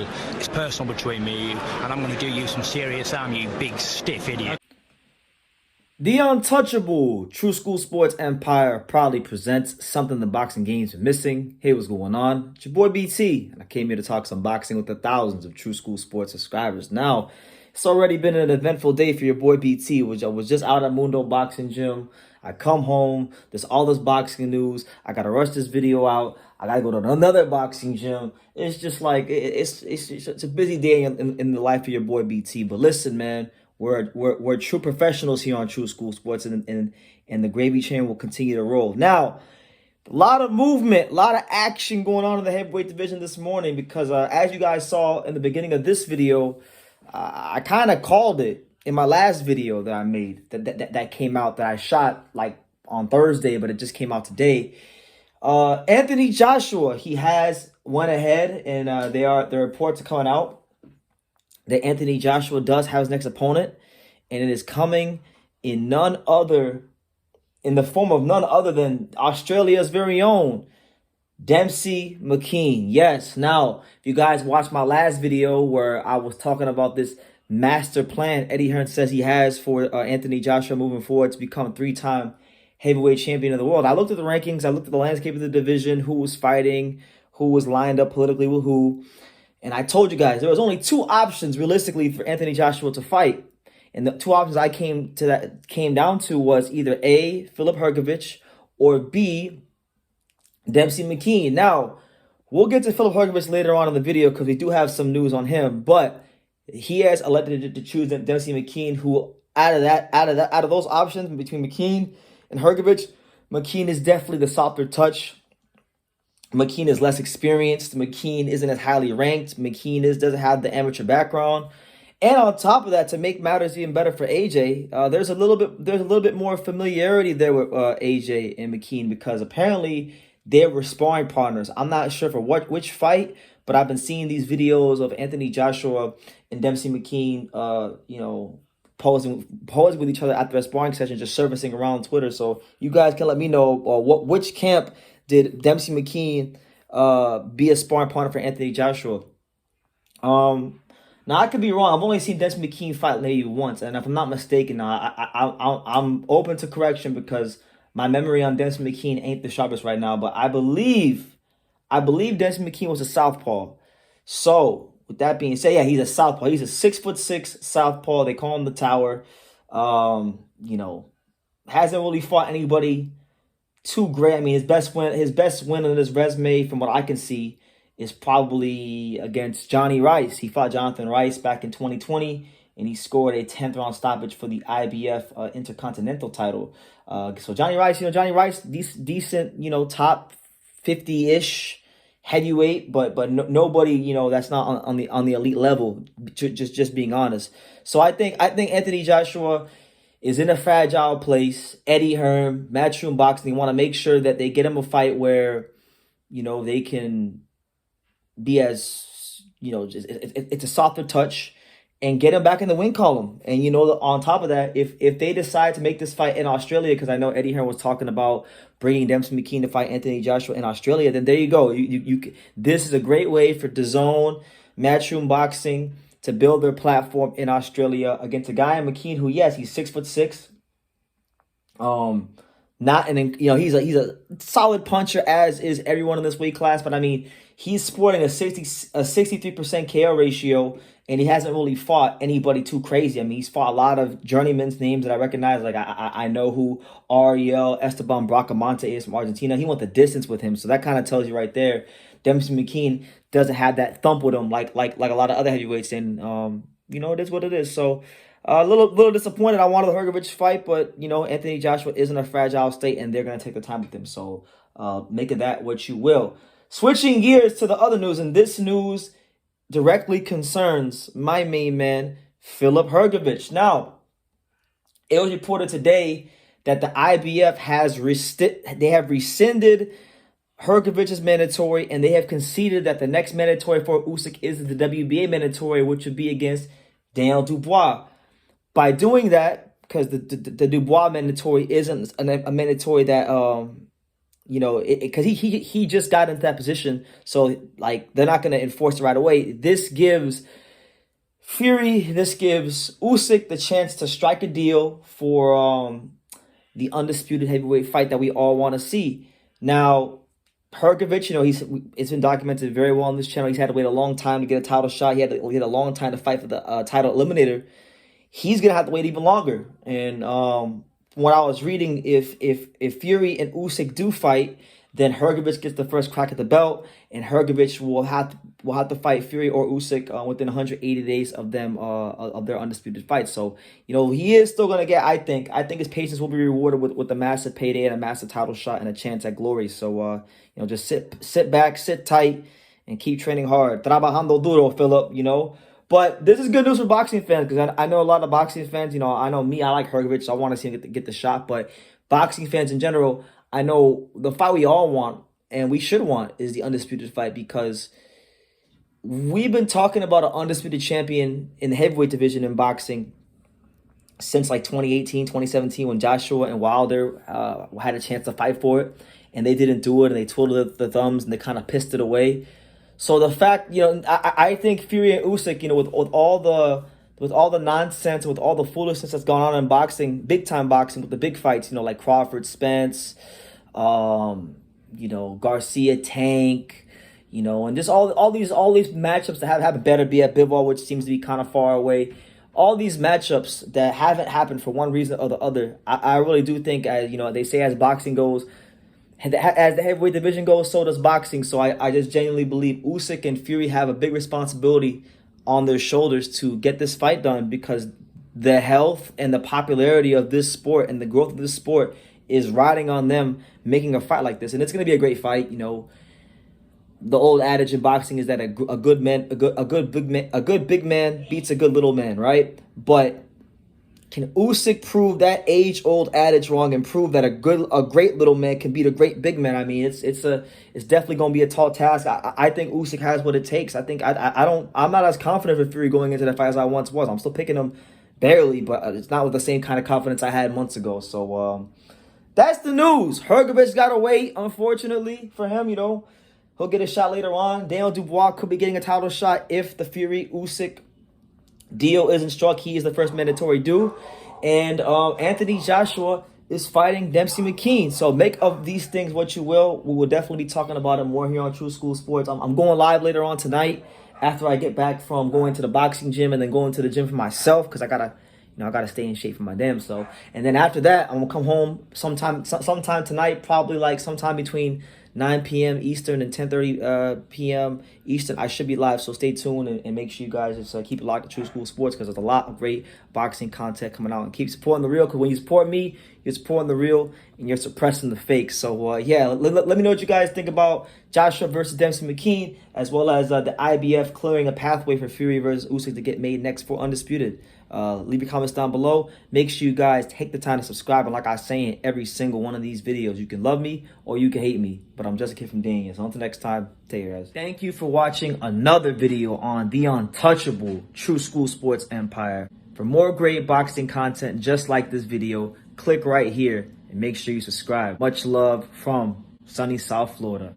football. It's personal between me and you, and I'm going to do you some serious harm, you big stiff idiot. The untouchable True School Sports Empire proudly presents something the boxing games are missing. Hey, what's going on? It's your boy BT, and I came here to talk some boxing with the thousands of True School Sports subscribers. Now, it's already been an eventful day for your boy BT, which I was just out at Mundo Boxing Gym. I come home, there's all this boxing news. I gotta rush this video out. I gotta go to another boxing gym. It's just like it's a busy day in the life of your boy BT. But listen, man. We're true professionals here on True School Sports, and the gravy train will continue to roll. Now, a lot of movement, a lot of action going on in the heavyweight division this morning because as you guys saw in the beginning of this video, I kind of called it in my last video that I made that came out, that I shot like on Thursday, but it just came out today. Anthony Joshua, he has went ahead, and the reports are coming out that Anthony Joshua does have his next opponent, and it is coming in the form of none other than Australia's very own Demsey McKean. Yes, now, if you guys watched my last video where I was talking about this master plan Eddie Hearn says he has for Anthony Joshua moving forward to become a three-time heavyweight champion of the world, I looked at the rankings, I looked at the landscape of the division, who was fighting, who was lined up politically with who. And I told you guys, there was only two options realistically for Anthony Joshua to fight. And the two options I came down to was either A, Fury-Usyk Hrgovic, or B, Demsey McKean. Now, we'll get to Fury-Usyk Hrgovic later on in the video because we do have some news on him. But he has elected to choose Demsey McKean, who out of those options between McKean and Hrgovic, McKean is definitely the softer touch. McKean is less experienced. McKean isn't as highly ranked. McKean doesn't have the amateur background. And on top of that, to make matters even better for AJ, there's a little bit more familiarity there with AJ and McKean because apparently they were sparring partners. I'm not sure for which fight, but I've been seeing these videos of Anthony Joshua and Demsey McKean, posing with each other after a sparring session, just surfacing around Twitter. So you guys can let me know which camp did Demsey McKean be a sparring partner for Anthony Joshua? Now, I could be wrong. I've only seen Demsey McKean fight maybe once. And if I'm not mistaken, I'm open to correction because my memory on Demsey McKean ain't the sharpest right now. But I believe Demsey McKean was a southpaw. So, with that being said, yeah, he's a southpaw. He's a 6'6" southpaw. They call him the Tower. Hasn't really fought anybody too great. I mean, his best win on his resume, from what I can see, is probably against Johnny Rice. He fought Jonathan Rice back in 2020, and he scored a 10th round stoppage for the IBF Intercontinental title. So Johnny Rice, decent, top 50-ish heavyweight, but nobody, that's not on the elite level. Just being honest. So I think Anthony Joshua is in a fragile place. Eddie Hearn, Matchroom Boxing, they want to make sure that they get him a fight where, they can be as, it's a softer touch and get him back in the win column. And, on top of that, if they decide to make this fight in Australia, because I know Eddie Hearn was talking about bringing Demsey McKean to fight Anthony Joshua in Australia, then there you go. This is a great way for DAZN, Matchroom Boxing, to build their platform in Australia against a guy in McKean who, yes, he's 6'6". He's a solid puncher, as is everyone in this weight class. But I mean, he's sporting a 63% KO ratio, and he hasn't really fought anybody too crazy. I mean, he's fought a lot of journeyman's names that I recognize. Like I know who Ariel Esteban Bracamonte is from Argentina. He went the distance with him, so that kind of tells you right there. Demsey McKean doesn't have that thump with him like a lot of other heavyweights, and it is what it is. So a little disappointed. I wanted the Hrgovic fight, but Anthony Joshua is in a fragile state, and they're gonna take the time with him. So make of that what you will. Switching gears to the other news, and this news directly concerns my main man, Fury-Usyk Hrgovic. Now, it was reported today that the IBF have rescinded Hrgovic's mandatory, and they have conceded that the next mandatory for Usyk is the WBA mandatory, which would be against Daniel Dubois. By doing that, because the Dubois mandatory isn't a mandatory that because he just got into that position, so like they're not gonna enforce it right away. This gives Usyk the chance to strike a deal for the undisputed heavyweight fight that we all want to see. Now, Hrgovic, it's been documented very well on this channel. He's had to wait a long time to get a title shot. He had a long time to fight for the title eliminator. He's gonna have to wait even longer. And from what I was reading, if Fury and Usyk do fight, then Hrgovic gets the first crack at the belt, and Hrgovic will have to fight Fury or Usyk within 180 days of them of their undisputed fight. So he is still gonna get. I think his patience will be rewarded with a massive payday and a massive title shot and a chance at glory. So just sit back, sit tight, and keep training hard. Trabajando duro, Philip. But this is good news for boxing fans, because I know a lot of boxing fans. I know me. I like Hrgovic, so I want to see him get the shot. But boxing fans in general, I know the fight we all want and we should want is the undisputed fight, because we've been talking about an undisputed champion in the heavyweight division in boxing since like 2018, 2017, when Joshua and Wilder had a chance to fight for it, and they didn't do it, and they twiddled the thumbs and they kind of pissed it away. So the fact, I think Fury and Usyk, with all the nonsense, with all the foolishness that's gone on in boxing, big time boxing, with the big fights, like Crawford, Spence, Garcia, Tank, and just all these matchups that have happened. Better be at Bivol, which seems to be kind of far away. All these matchups that haven't happened for one reason or the other. I really do think, as they say, as boxing goes, as the heavyweight division goes, so does boxing. So I just genuinely believe Usyk and Fury have a big responsibility on their shoulders to get this fight done, because the health and the popularity of this sport and the growth of this sport is riding on them making a fight like this. And it's going to be a great fight. The old adage in boxing is that a good big man beats a good little man, right? But can Usyk prove that age-old adage wrong and prove that a great little man can beat a great big man? I mean, it's definitely going to be a tall task. I think Usyk has what it takes. I think I'm not as confident with Fury going into that fight as I once was. I'm still picking him barely, but it's not with the same kind of confidence I had months ago. So that's the news. Hrgovic got to wait, unfortunately, for him. He'll get a shot later on. Daniel Dubois could be getting a title shot if the Fury-Usyk deal isn't struck. He is the first mandatory due. And Anthony Joshua is fighting Demsey McKean. So make of these things what you will. We will definitely be talking about it more here on True School Sports. I'm going live later on tonight after I get back from going to the boxing gym and then going to the gym for myself, because I gotta stay in shape for my damn self. And then after that, I'm gonna come home sometime tonight, probably like sometime between 9 p.m. Eastern and 10:30 p.m. Eastern. I should be live, so stay tuned and make sure you guys just keep it locked to True School Sports, because there's a lot of great boxing content coming out. And keep supporting the real, because when you support me, you're supporting the real and you're suppressing the fake. So let me know what you guys think about Joshua versus Demsey McKean, as well as the IBF clearing a pathway for Fury versus Usyk to get made next for Undisputed. Leave your comments down below. Make sure you guys take the time to subscribe. And like I say in every single one of these videos, you can love me or you can hate me, but I'm just a kid from Daniel. So until next time, take care, guys. Thank you for watching another video on the untouchable True School Sports Empire. For more great boxing content just like this video, click right here and make sure you subscribe. Much love from sunny South Florida.